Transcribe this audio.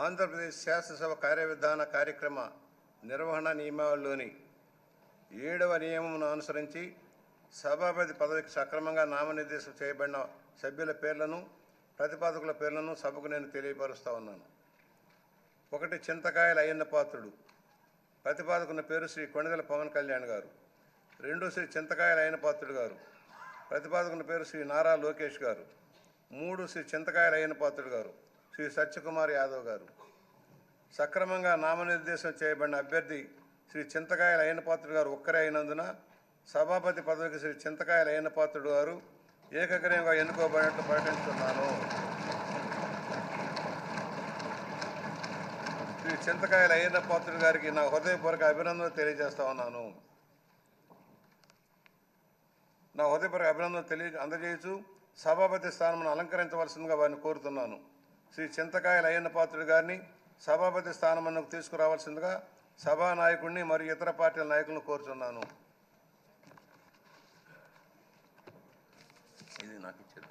ఆంధ్రప్రదేశ్ శాసనసభ కార్యవిధాన కార్యక్రమ నిర్వహణ నియమావళిలోని 7వ నియమమును అనుసరించి సభాపతి పదవికి సక్రమంగా నామనిర్దేశం చేయబడిన సభ్యుల పేర్లను ప్రతిపాదకుల పేర్లను సభకు నేను తెలియపరుస్తా ఉన్నాను. 1 చింతకాయల అయ్యన్న పాత్రుడు. ప్రతిపాదకుని పేరు శ్రీ కొణిదెల పవన్ కళ్యాణ్ గారు. 2 శ్రీ చింతకాయల అయ్యన్న పాత్రుడు గారు. ప్రతిపాదకుని పేరు శ్రీ నారా లోకేష్ గారు. 3 శ్రీ చింతకాయల అయ్యన్న పాత్రుడు గారు శ్రీ సత్యకుమార్ యాదవ్ గారు. సక్రమంగా నామనిర్దేశం చేయబడిన అభ్యర్థి శ్రీ చింతకాయల అయ్యన్న పాత్రుడు గారు ఒక్కరే అయినందున సభాపతి పదవికి శ్రీ చింతకాయల అయ్యన్న పాత్రుడు గారు ఏకగ్రీవంగా ఎన్నుకోబడినట్లు ప్రకటిస్తున్నాను. శ్రీ చింతకాయల అయ్యన్న పాత్రుడు గారికి నా హృదయపూర్వక అభినందనలు తెలియజేస్తా ఉన్నాను. నా హృదయపూర్వక అభినందనలు అందజేయచ్చు సభాపతి స్థానం అలంకరించవలసిందిగా వారిని కోరుతున్నాను. శ్రీ చింతకాయల అయ్యన్న పాత్రుడు గారిని సభాపతి స్థానమునకు తీసుకురావాల్సిందిగా సభానాయకుడిని మరియు ఇతర పార్టీల నాయకులను కోరుతున్నాను. ఇది నాకు ఇచ్చేది.